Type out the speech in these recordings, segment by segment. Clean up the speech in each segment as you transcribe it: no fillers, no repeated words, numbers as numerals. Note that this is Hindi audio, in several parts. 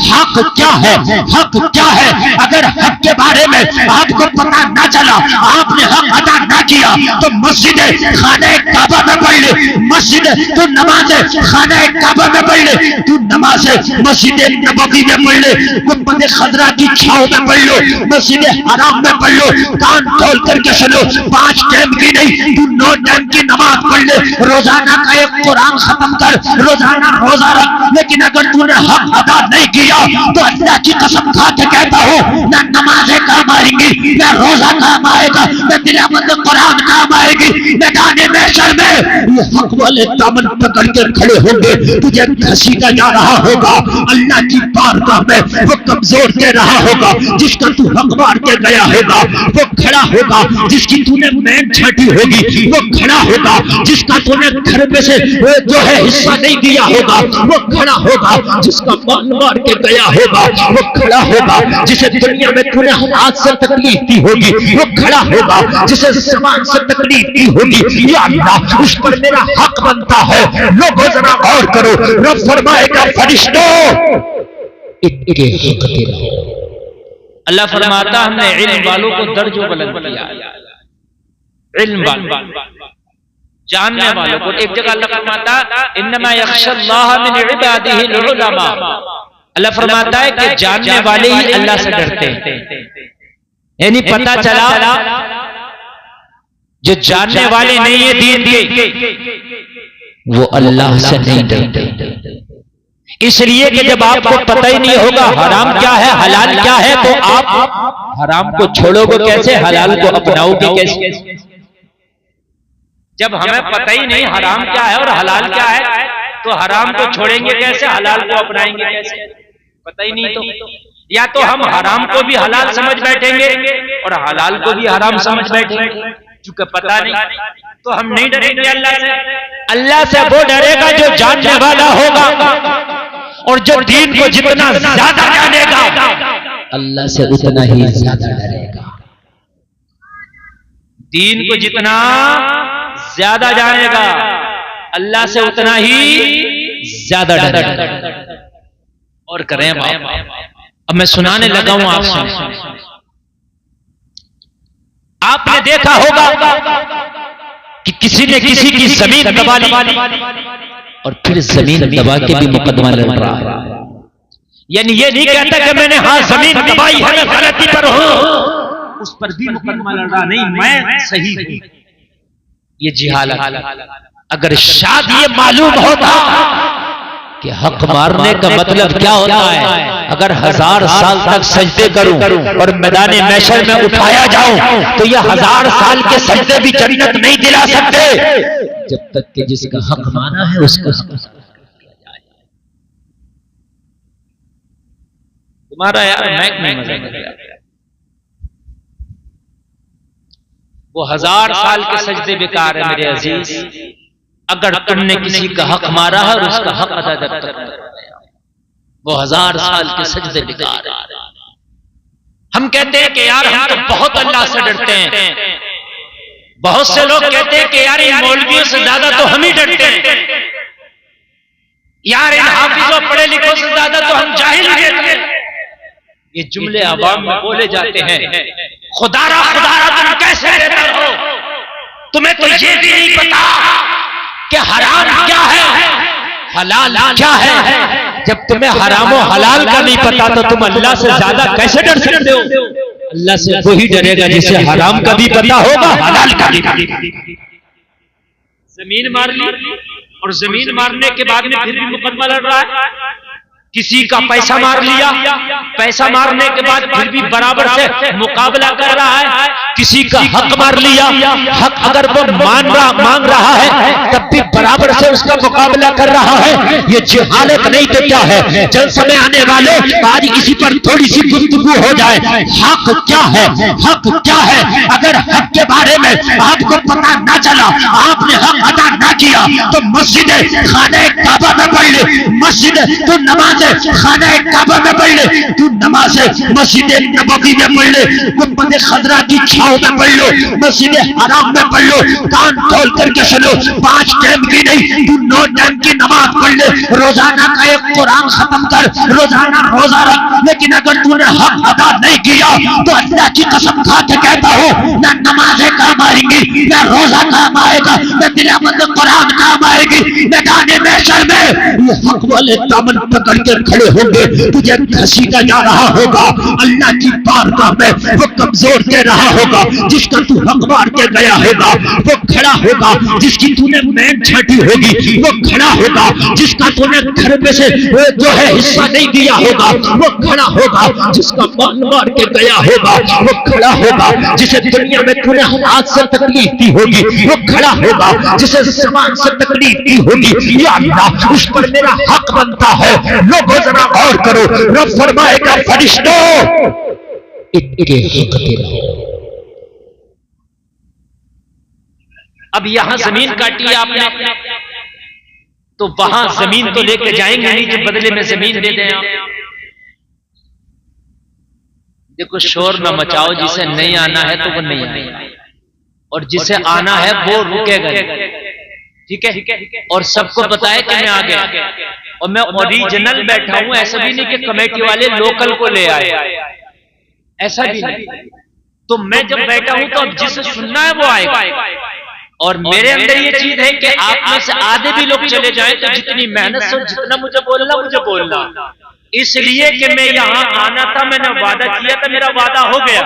हक क्या है, हक क्या है। अगर हक के बारे में आपको पता ना चला, आपने हक अदा ना किया, तो मस्जिद खाने काबा में पढ़ ले, मस्जिद तो नमाज खाने काबा में पढ़ ले, तू नमाज मस्जिद नबवी में पढ़ ले, गुंबद खजरा की छाव में पढ़ लो, मस्जिद हराम में पढ़ लो, कान खोल करके सुनो, 5 टाइम की नहीं, तू 9 टाइम की नमाज पढ़ ले, रोजाना का एक कुरान खत्म कर, रोजाना रोजा रख। लेकिन अगर तूने हक अदा नहीं किया तो अल्लाह की कसम खा के कहता हूँ, ना नमाजें काम आएंगी, ना रोजा काम आएगा, ना तिलावत कुरान काम आएगी। मैदान महशर में ये हक वाले दामन पकड़ के खड़े होंगे, तुझे घसीटा जा रहा होगा अल्लाह की बारगाह में। वो कमजोर दे रहा होगा जिसका तू हक मार के गया होगा, वो खड़ा होगा जिसकी तूने मैन छाटी होगी, वो खड़ा होगा जिसका तूने घर में से जो है हिस्सा नहीं दिया होगा, वो खड़ा होगा जिसका मान मार के गया होगा, वो खड़ा होगा जिसे दुनिया में तूने हाथ से तकलीफ दी होगी, वो खड़ा होगा जिसे जबान से तकलीफ दी होगी। या अल्लाह, उस पर मेरा हक बनता है। लोगों जरा गौर करो, रब फरमाएगा फरिश्तों इनके हक दे। अल्लाह फरमाता हमने इल्म वालों को दर्जों बुलंद किया, इल्म वालों जानने वालों को। एक जगह अल्लाह फरमाता इन्नमा यख्शल्लाह मिन इबादिहिल उलमा, अल्लाह फरमाता है कि जानने वाले ही अल्लाह से डरते हैं। यानी पता चला जो जानने वाले नहीं है दीन के, वो अल्लाह से नहीं डरते। इसलिए कि जब आपको पता ही नहीं होगा हराम क्या है हलाल क्या है, तो आप हराम को छोड़ोगे कैसे, हलाल को अपनाओगे कैसे। जब हमें पता ही नहीं हराम क्या है और हलाल क्या है, तो हराम को छोड़ेंगे कैसे, हलाल को अपनाएंगे कैसे, पता ही नहीं। तो या तो हम हराम को भी हलाल समझ बैठेंगे और हलाल को भी हराम समझ बैठेंगे, चूंकि पता नहीं, तो हम नहीं डरेंगे अल्लाह से। अल्लाह से वो डरेगा जो जानने वाला होगा, और जो दीन को जितना ज्यादा जानेगा अल्लाह से उतना ही ज्यादा डरेगा। दीन को जितना ज्यादा जानेगा अल्लाह से उतना ही ज्यादा डरेगा। और करें अब मैं सुनाने लगा हूं आपसे। आपने देखा होगा कि किसी ने किसी की जमीन दबा ली और फिर जमीन दबा के भी मुकदमा लड़ रहा है। यानी ये नहीं कहता कि मैंने हाँ जमीन दबाई है, मैं गलती पर हूं, उस पर भी मुकदमा लड़ रहा, नहीं मैं सही हूं। ये जिहालत। अगर शायद ये मालूम होता कि हक मारने का मतलब क्या होता है, अगर 1000 साल तक सजदे करूं और मैदान महशर में उठाया जाऊं, तो ये 1000 साल के सजदे भी जन्नत नहीं दिला सकते, जब तक कि जिसका हक माना है उसका तुम्हारा यार मैक नहीं मजा कर। वो 1000 साल के सजदे बेकार है मेरे अजीज, अगर तुमने किसी का हक मारा है और उसका हक अदा जब तक, वो 1000 साल के सजदे बेकार है। हम कहते हैं कि यार हम तो बहुत अल्लाह से डरते हैं, बहुत से लोग कहते हैं कि यार इन मौलवियों से ज्यादा तो हम ही डरते हैं, यार इन हाफिजों पढ़े लिखों से ज्यादा तो हम जाहिल रहते हैं। ये जुमले आवाम में बोले जाते हैं। खुदारा खुदारा तुम कैसे रहते हो, तुम्हें तो ये भी नहीं पता कि हराम क्या है हलाल क्या है। जब तुम्हें हराम और हलाल का नहीं पता तो तुम अल्लाह से ज्यादा कैसे डर सकते हो। अल्लाह से वही डरेगा जिसे हराम का भी पता होगा हलाल का भी। जमीन मार ली और जमीन मारने के बाद में फिर भी मुकदमा लड़ रहा है। किसी का पैसा मार लिया, पैसा मारने के बाद फिर भी बराबर से मुकाबला कर रहा है। किसी का हक मार लिया, हक अगर वो मांग रहा है तब भी बराबर से उसका मुकाबला कर रहा है। ये जिहालत नहीं तो क्या है। जल समय आने वाले आज इसी पर थोड़ी सी गुफ्तगू हो जाए। हक क्या है, हक क्या है। अगर हक के बारे में आपको पता ना चला, आपने हक अदा ना किया, तो मस्जिद खाने काबा में पढ़ ले, मस्जिद तो नमाज खाना काबा में पढ़ ले, तू नमाज मस्जिद नबवी में पढ़ ले, गुंबद खजरा की छाव ईदगाहों में पढ़ लो, मस्जिद हराम में पढ़ लो, कान खोल करके सुनो, 5 टाइम की नहीं, तू 9 टाइम की नमाज पढ़ ले, रोजाना का एक कुरान खत्म कर, रोजाना रोजा रख। लेकिन अगर तूने हक अदा नहीं किया तो अल्लाह की कसम खा के कहता हूँ, ना नमाजें काम आएंगी, ना रोजा काम आएगा, ना तिलावत कुरान काम आएगी। मैदान महशर में ये हक वाले दामन पकड़ के खड़े होंगे, तुझे घसीटा जा रहा होगा अल्लाह की बारगाह में। वो कमजोर दे रहा होगा जिसका तू हक मार के गया होगा, वो खड़ा होगा जिसकी तूने मैन छाटी होगी, वो खड़ा होगा जिसका तूने घर में से जो है हिस्सा नहीं दिया होगा, वो खड़ा होगा जिसका माल मार के गया होगा, वो खड़ा होगा जिसे दुनिया में तूने हाथ से तकलीफ दी होगी, वो खड़ा होगा जिसे सामान से तकलीफ दी होगी। या अल्लाह, उस पर मेरा हक बनता है। लोगों जरा गौर करो, रब फरमाएगा फरिश्तों इनके हक दे रहो। अब यहां जमीन काटी आपने, तो वहां जमीन तो लेके जाएंगे नहीं जो बदले में जमीन दे दें आप। देखो, शोर न मचाओ, जिसे नहीं आना है तो वो नहीं आएगा, और जिसे आना है वो रुकेगा, ठीक है। और सबको पता है कि मैं आ गया और मैं ओरिजिनल बैठा हूं, ऐसा भी नहीं कि कमेटी वाले लोकल को ले आए, ऐसा भी नहीं। तो मैं जब बैठा हूं तो अब जिसे सुनना है वो आएगा। और मेरे अंदर ये चीज है कि आप में से आधे भी लोग चले जाएं तो जितनी मेहनत से जितना मुझे बोलना, इसलिए कि मैं यहाँ आना था, मैंने वादा किया था, मेरा वादा हो गया।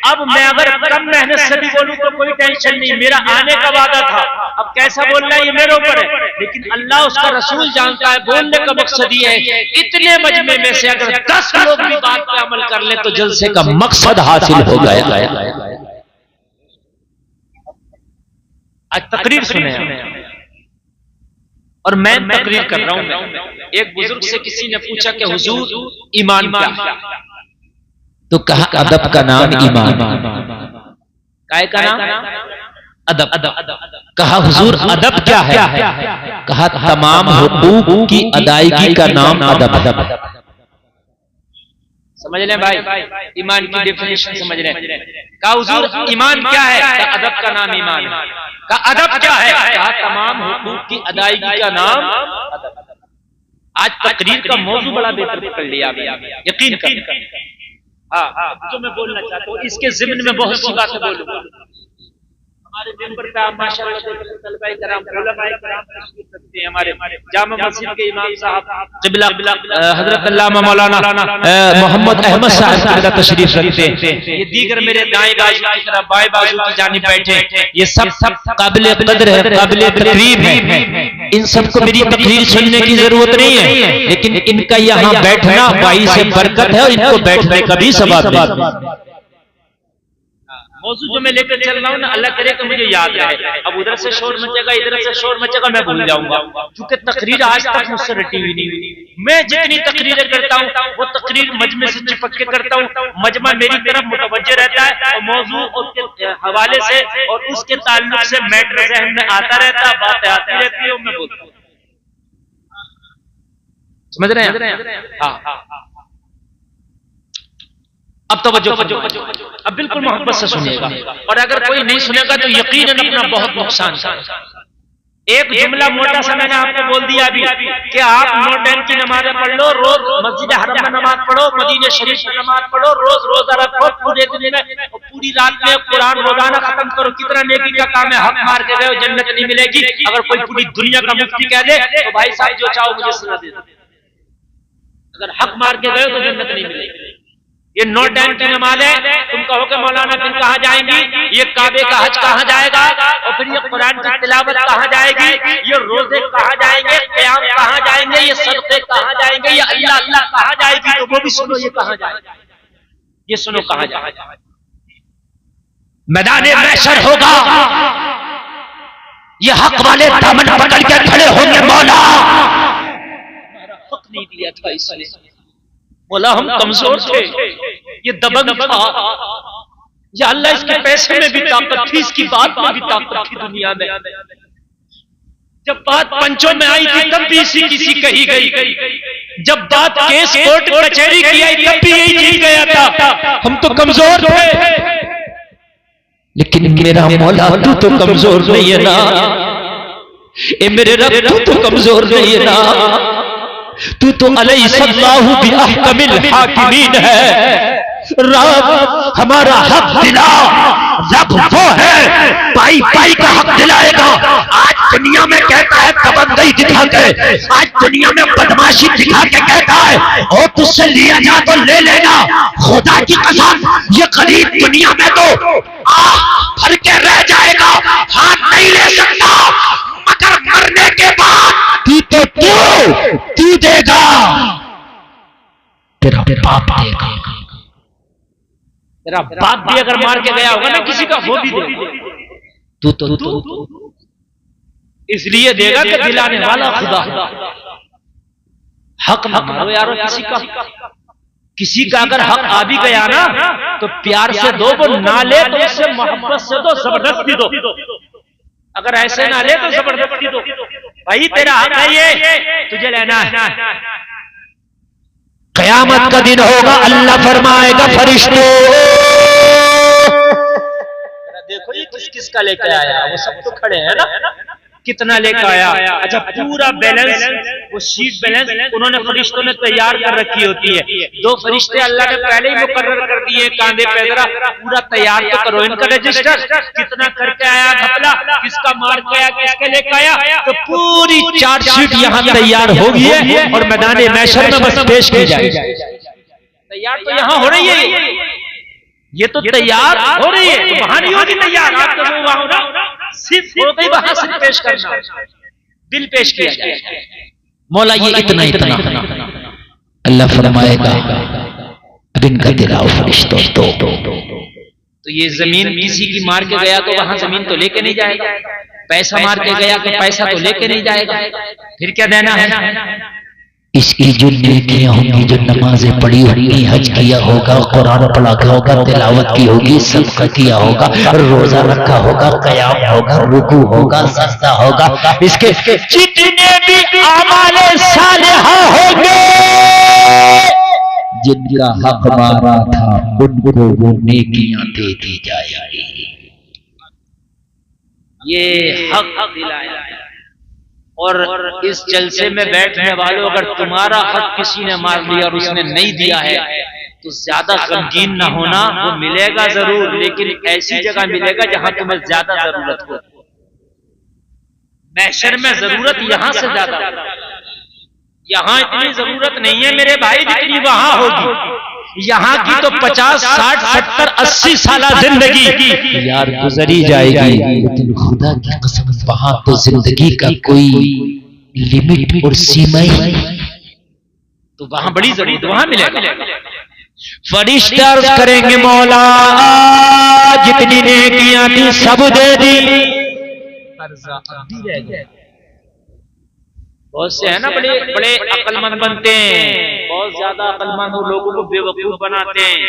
अब मैं अगर कम मेहनत से भी बोलूं तो कोई टेंशन नहीं, मेरा आने का वादा था। अब कैसा बोलना है ये मेरे ऊपर है, लेकिन अल्लाह उसका रसूल जानता है। बोलने का मकसद ये है, इतने मजमे में से अगर 10 लोग भी बात पे अमल कर ले तो जलसे का मकसद हासिल हो गया। आज तकरीर सुने और मैं तकरीर कर रहा हूं। एक बुजुर्ग से किसी ने पूछा कि हुजूर ईमान क्या है? तो कहा अदब का नाम ईमान। काय का नाम? अदब। कहा हुजूर अदब क्या है? कहा तमाम हुकूक की अदायगी का नाम अदब। समझ लें भाई, ईमान की डेफिनेशन समझ लें। कहा हुजूर ईमान क्या है? कहा अदब का नाम ईमान है। कहा अदब क्या है? कहा तमाम हुकूक की अदायगी का नाम अदब। आज तकरीर का मौजू बड़ा बेहतर पकड़ लिया, यकीन कर। हाँ, जो मैं बोलना चाहता हूँ इसके ज़िम्न में बहुत सी बातें बोलूंगा। हमारे मेंबर पे आप माशाअल्लाह तलबाए कराम, उलमाए कराम तशरीफ रखते हैं। हमारे जामा मस्जिद के इमाम साहब क़िबला हजरत अल्लामा मौलाना मोहम्मद अहमद साहब तशरीफ रखते हैं। ये दीगर मेरे दाएं बाजू की तरफ बाएं बाजू की जानिब बैठे, ये सब काबिल कदर है, काबिल तकरीम है। इन सबको मेरी तकरीर सुनने की जरूरत नहीं है, लेकिन इनका यहाँ बैठना भाई से बरकत है और इनको बैठने का भी सवाब है। मौजूद जो मैं लेकर चल रहा हूँ ना, अल्लाह करे कि मुझे याद रहे। अब उधर से शोर मचेगा, इधर से शोर मचेगा, मैं भूल जाऊंगा, क्योंकि तकरीर आज तक मुझसे रटी हुई नहीं हुई। मैं जितनी तकरीरें करता हूँ वो तकरीर मजमे से चिपक के करता हूँ, मजमा मेरी तरफ मुतवज्जे रहता है और मौजू उसके हवाले से और उसके ताल्लुक से मैटर ज़हन में आता रहता है, बातें आती रहती है, मैं बोलता हूँ। समझ रहे हैं? हाँ। अब तवज्जो, अब बिल्कुल मोहब्बत से सुनिएगा, और अगर कोई नहीं सुनेगा तो यकीनन अपना बहुत नुकसान। एक जुमला मोटा सा मैंने आपको बोल दिया अभी कि आप 9 टाइम की नमाज़ें पढ़ लो, रोज मस्जिद हरम में नमाज पढ़ो, मदीने शरीफ में नमाज पढ़ो, रोज रोजा रखो, पूरे दिन में पूरी रात में कुरान रोजाना खत्म करो। कितना नेकी का काम है। हक मार के गए जन्नत नहीं मिलेगी। अगर कोई पूरी दुनिया का मुफ्ती कह दे तो भाई साहब जो चाहो मुझे सुना दे, अगर हक मार के गए तो जन्नत नहीं मिलेगी। ये 9 टाइम की नमाज है। तुम कहो कि मौलाना फिर कहाँ जाएंगी? ये काबे का हज कहाँ जाएगा? और फिर ये कुरान की तिलावत कहाँ जाएगी? ये रोजे कहाँ जाएंगे? क़याम कहाँ जाएंगे? ये सदक़े कहाँ जाएंगे? ये अल्लाह अल्लाह कहाँ जाएगी? तो वो भी सुनो, ये कहाँ जाएगा? ये सुनो कहाँ जाएगा? मैदान महशर होगा, ये हक वाले दामन पकड़ के खड़े होंगे। मौला हमारा हक नहीं दिया था, इसलिए बोला हम कमजोर थे, ये दबंग था। या अल्लाह इसके पैसे में भी ताकत थी, इसकी बात में भी ताकत थी दुनिया में। जब बात पंचों में आई थी तब भी इसी किसी कही गई। जब बात केस कोर्ट कचहरी की आई तब भी यही चीज गया था, हम तो कमजोर थे। लेकिन मेरा मौला तू तो कमजोर नहीं है ना, ए मेरे रब तू तो कमजोर नहीं है ना, तू तो अलैहिस्सलाहु बिअहकमिल हाकिमीन है। रब हमारा हक दिला, रब वो है पाई पाई का हक दिलाएगा। आज दुनिया में कहता है तबंदई दिखा के, आज दुनिया में बदमाशी दिखा के कहता है और तुझसे लिया जा तो ले लेना। खुदा की कसम ये गरीब दुनिया में तो भर के रह जाएगा, हाथ नहीं ले सकता, मगर मरने के बाद तू देगा, तेरा बाप देगा। तेरा बाप भी अगर मार के गया होगा ना किसी का, वो भी देगा। तू इसलिए देगा कि दिलाने वाला खुदा। हक न मारो यारो किसी का अगर हक आ भी गया ना तो प्यार से दो, वो ना ले तो उससे मोहब्बत से दो, जबरदस्ती दो। अगर ऐसे ना ले तो जबरदस्ती दो, भाई तेरा हक है ये, तुझे लेना है। कयामत का दिन होगा, अल्लाह फरमाएगा फरिश्तों देखो ये किस किस का लेकर आया, वो सब तो खड़े हैं ना, कितना लेकर आया। अच्छा पूरा बैलेंस, वो शीट बैलेंस उन्होंने फरिश्तों ने तैयार कर रखी होती है। 2 फरिश्ते अल्लाह ने पहले ही मुकर्रर कर दिए, कांधे पे जरा पूरा तैयार तो करो इनका रजिस्टर, कितना करके आया घपला, किसका मार के आया, किसके लेकर आया। तो पूरी चार्जशीट यहाँ तैयार हो गई है और मैदान महशर में बस पेश की जाएगी। तैयार तो यहाँ हो रही है, ये तो तैयार हो रही है, तो वहां नहीं होगी तैयार। आप तो वहां होगा, सिर्फ हो गई वहां से पेश करना, बिल पेश किया जाए। मौला ये इतना अल्लाह फरमाएगा अब इनका दिलाओ फरिश्तों। तो ये जमीन किसी की मार के गया तो वहां जमीन तो लेके नहीं जाएगा, पैसा मार के गया तो पैसा तो लेके नहीं जाएगा, फिर क्या देना है। इसकी जो नेकियां होंगी, जो नमाजें पढ़ी होंगी, हज किया होगा, कुरान पढ़ा होगा, तिलावत की होगी, सदका किया होगा, रोजा रखा होगा, कयाम होगा, रुकू होगा, सजदा होगा, इसके जितने भी आमाले सालिहा होंगे, जिनका हक मारा था उनको वो नेकियां दे दी जाएगी। ये हक दिलाया। और इस जलसे में बैठने वालों, अगर तुम्हारा हक किसी ने मार लिया और उसने नहीं दिया है तो ज्यादा गमगीन ना होना, वो मिलेगा जरूर, लेकिन ऐसी जगह मिलेगा जहां तुम्हें ज्यादा जरूरत हो। महशर में जरूरत यहां से ज्यादा, यहां इतनी जरूरत नहीं है मेरे भाई जितनी वहां होगी। यहाँ की तो 50, 60, 70, 80 साल जिंदगी यार गुजरी जाएगी, लेकिन खुदा की कसम वहां तो जिंदगी का कोई लिमिट और सीमा ही, तो वहां बड़ी जरूरत, वहां मिलेगा। फरिश्ते अर्ज करेंगे मौला जितनी नेकियां थी सब दे दी, कर्जा अब भी रह गया। बहुत से है ना बड़े बड़े अक्लमंद बनते हैं, बहुत ज्यादा अक्लमंद हो, लोगों को बेवकूफ बनाते हैं,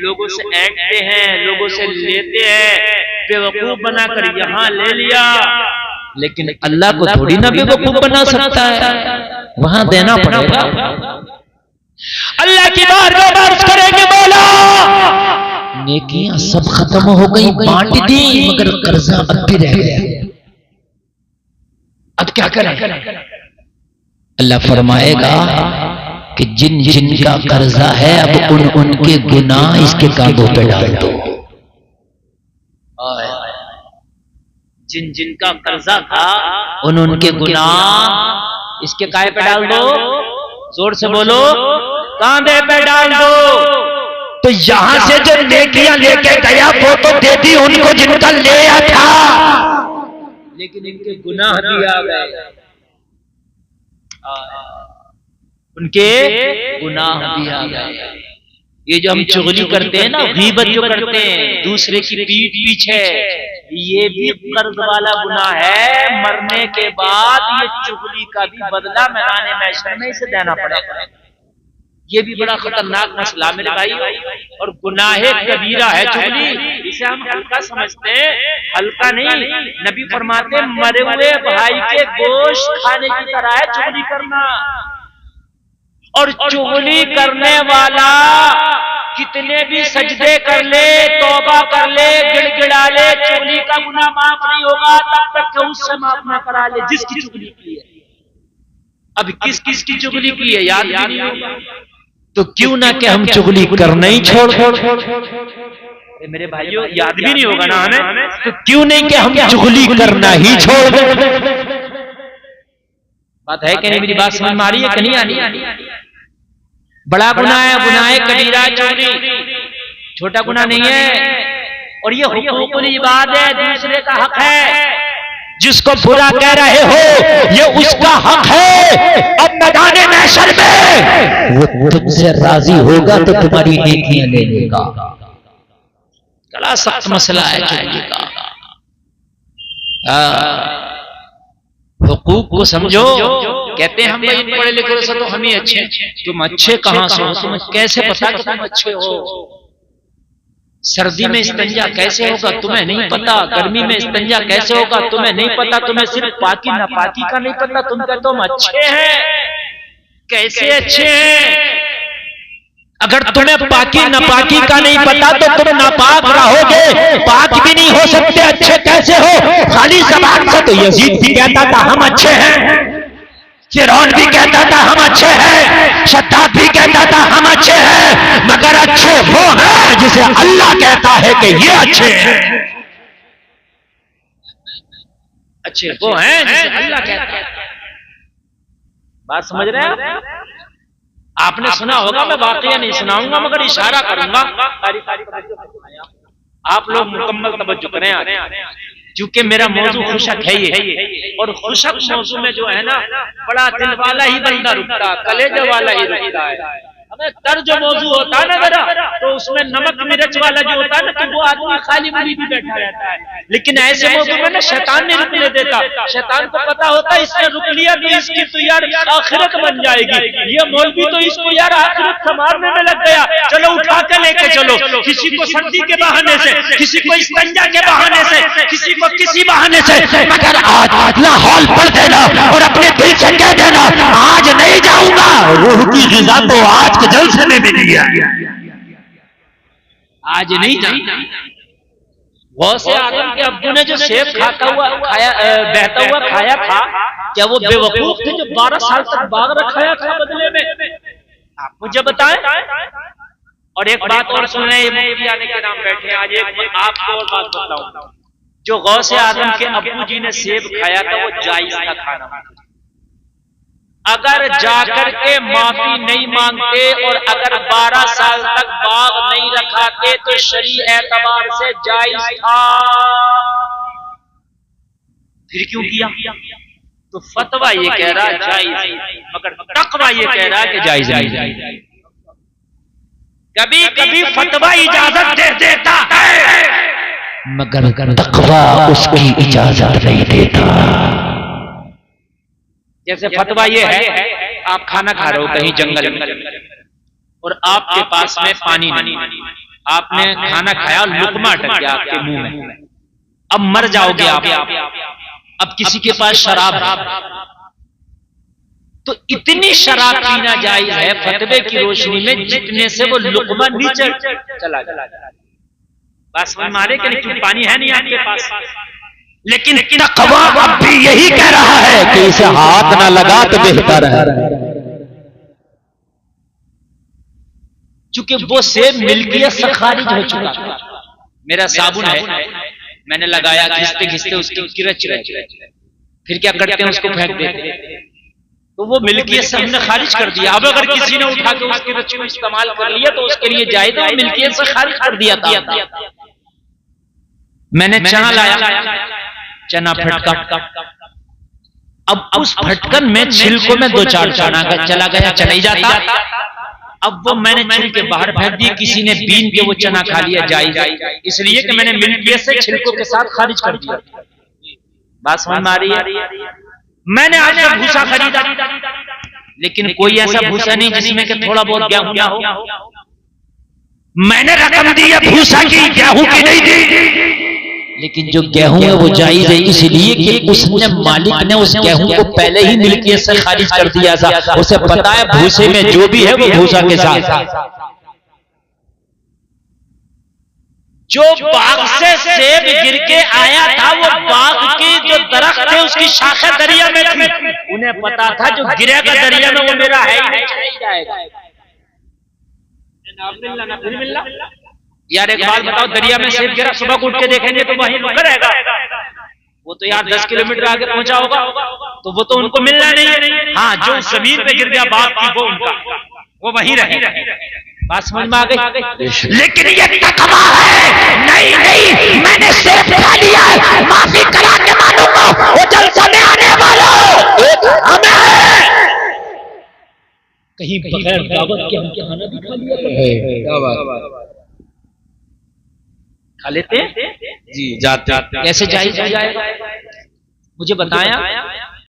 लोगों से ऐंठते हैं, लोगों से लेते हैं, बेवकूफ बनाकर यहाँ ले लिया। लेकिन अल्लाह को थोड़ी ना बेवकूफ बना सकता है, वहां देना पड़ेगा। अल्लाह की बात करेंगे मौला नेकियां सब खत्म हो गई, बांट दी, मगर कर्जा अब भी रह गया, अब क्या करें। अल्लाह फरमाएगा कि जिन जिन का कर्जा है अब उनके गुनाह इसके कांधों पे डाल दो। जिन जिन का कर्जा था उनके गुनाह इसके काहे पे डाल दो, जोर से बोलो, कांधे पे डाल दो। तो यहां से जो नेकियां लेके गया वो तो दे दी उनको जिनका लिया था, लेकिन इनके गुनाह भी आ गए, उनके गुनाह भी आ गए। ये जो हम चुगली करते हैं ना, गीबत जो करते हैं दूसरे की पीठ पीछे, ये भी कर्ज वाला गुनाह है। मरने के बाद ये चुगली का भी बदला मैदान महशर में इसे देना पड़ेगा। ये भी बड़ा खतरनाक मसला मेरे भाई, और गुनाहे कबीरा है चुगली। इसे हम हल्का समझते हैं, हल्का नहीं। नबी फरमाते मरे हुए भाई के गोश्त खाने की तरह है चुगली करना, और चुगली करने वाला कितने भी सजदे कर ले, तौबा कर ले, गिड़गिड़ा ले, चुगली का गुनाह माफ नहीं होगा तब तक कि उससे माफ ना करा ले जिसकी चुगली की है। अब किस किस की चुगली की है याद नहीं होगा, तो क्यों ना कि हम चुगली करना ही छोड़। मेरे भाइयों याद भी नहीं होगा ना हमें, तो क्यों नहीं कि हम चुगली करना ही छोड़ दें। बात है कि नहीं? मेरी बात समझ में आ रही है कि नहीं आ रही? बड़ा गुनाह है, गुनाह कबीरा चोरी, छोटा गुनाह नहीं है। और ये हुकूकुल इबाद है, दूसरे का हक है। जिसको बुरा कह रहे हो ये उसका हक है। अब मैदान महशर में वो तुमसे राजी होगा तो तुम्हारी नेकियां ले लेगा। बड़ा सख्त मसला है चोरी का। हुकूक को समझो। कहते हैं हम भाई पढ़े लिखे से तो हम ही अच्छे। तुम अच्छे कहां से हो? तुम्हें कैसे पता कि तुम अच्छे हो? सर्दी में इस्तिंजा कैसे होगा तुम्हें नहीं पता, गर्मी में इस्तिंजा कैसे होगा तुम्हें नहीं पता, तुम्हें सिर्फ पाकी नापाकी का नहीं पता, तुम कहते हो हम अच्छे हैं। कैसे अच्छे हैं? अगर तुम्हें पाकी नापाकी का नहीं पता तो तुम नापाक रहोगे, पाक भी नहीं हो सकते, अच्छे कैसे हो? खाली ज़बान से तो यजीद भी कहता था हम अच्छे हैं, फिरौन भी कहता था हम अच्छे हैं, शद्दाद भी कहता था हम अच्छे हैं, मगर अच्छे वो हैं जिसे अल्लाह कहता है कि ये अच्छे हैं। अच्छे वो हैं जिसे अल्लाह कहता है। बात समझ रहे हैं? आपने सुना होगा, मैं वाकया नहीं सुनाऊंगा मगर इशारा करूंगा। आप लोग मुकम्मल तवज्जो करें, क्योंकि मेरा मौजू खुशक है ये, और खुशक मौजू में जो है ना बड़ा दिल वाला ही बंदा रुकता, कलेजे वाला ही रुकता है। हमें तर्ज मौजू होता है ना जरा, तो उसमें नमक मिर्च वाला जो होता है ना, तो वो आदमी खाली मुड़ी भी बैठा रहता है। लेकिन ऐसे मौजू में ना शैतान नहीं रुकने देता। शैतान को पता होता है इसने रुक लिया तो इसकी तो यार आखिरत बन जाएगी, ये मौलवी तो इसको यार आखिरत संभालने में लग गया, चलो उठा के लेके चलो। किसी को सर्दी के बहाने से, किसी को इस्तिंजा के बहाने से, किसी को किसी बहाने से, मगर आज लाहौल पढ़ देना और अपने दिल से कह देना आज नहीं जाऊंगा। रूह की ग़िज़ा तो आज के जलसे में मिली है, आज नहीं जाऊंगा। गौसे आदम के अब्बू ने जो सेब खाता हुआ खाया, बहता हुआ खाया था, क्या वो बेवकूफ थे जो 12 साल तक बाग रखाया था बदले में? आप मुझे बताएं। और एक बात और सुन रहे हैं, आने के नाम बैठे आज एक आपको और बात बताऊं। जो गौसे आदम के अब्बू जी ने सेब खाया था वो जायज था खाना। अगर जाकर के माफी नहीं मांगते और अगर 12 साल तक बाग नहीं रखाते तो शरई एतबार से जायज था। फिर क्यों किया? तो फतवा ये कह रहा जायज, मगर तकवा ये कह रहा कि जायज नहीं। कभी कभी फतवा इजाजत दे देता है मगर तकवा उसकी इजाजत नहीं देता। जैसे फतवा ये है, आप खाना खा रहे हो कहीं जंगल में और आपके पास में पानी नहीं, आपने खाना खाया, लुकमा अटक गया आपके मुंह में, अब मर जाओगे आप। अब किसी के पास शराब है तो इतनी शराब पीना जायज है फतवे की रोशनी में जितने से वो लुकमा नीचे चला गया। बस मारे कि नहीं, पानी है नहीं आपके पास। लेकिन तकवा अब भी यही कह रहा है कि इसे हाथ ना लगा तो बेहतर है, क्योंकि वो सेब मिल्कियत से खारिज हो चुका था। मेरा साबुन है, मैंने लगाया, घिसते घिसते उसकी किरच रही, फिर क्या करते हैं उसको फेंक देते, तो वो मिल्कियत से हमने खारिज कर दिया। अब अगर किसी ने उठा के उसकी किरच को इस्तेमाल कर लिया तो उसके लिए जायज है, मिल्कियत से खारिज कर दिया था। मैंने चना लाया, चना फटका, अब उस फटकन में छिलकों में 2-4 चना चला गया, चला ही जाता। अब वो मैंने छिल के बाहर फेंक दी, किसी ने बीन के वो चना खा लिया, जायज इसलिए कि मैंने मिल्कियत से छिलकों के साथ खारिज कर दिया। बात समझ में आ रही है? मैंने आज भूसा खरीदा, लेकिन कोई ऐसा भूसा नहीं जिसमें कि थोड़ा बहुत गेहूं ना हो। मैंने रकम दी है भूसा की, गेहूं की नहीं दी। लेकिन जो गेहूं है वो जायज है इसलिए कि उसने मालिक ने उस गेहूं को पहले ही मिल्कियत से खारिज कर दिया था। उसे पता है भूसे में जो भी है वो भूसा के साथ। जो बाग से सेब गिर के आया था, वो बाग की जो दरख्त थे उसकी शाखा दरिया में थी। उन्हें पता था जो गिरेगा दरिया में वो मेरा है ही नहीं, चला ही जाएगा। ना फिर मिलना। यार एक बात बताओ, दरिया में सेब गिरा, सुबह को उठ के देखेंगे तो वहीं रुका रहेगा। वो तो यार 10 किलोमीटर आगे पहुंचा होगा, तो वो तो उनको मिलना नहीं है। हाँ, जो जमीन पे गिर गया बाग की, वो उनका, वो वहीं रहे। बात समझ में आ गई? लेकिन ये तकवा है, नहीं नहीं मैंने सेब खा लिया है, माफी करा के मानूंगा। वो जलसा में आने वाला हमें कहीं बगैर दावत के हम खाना भी खा लिया। क्या बात, खा लेते जी, जाते कैसे जाएगा? मुझे बताया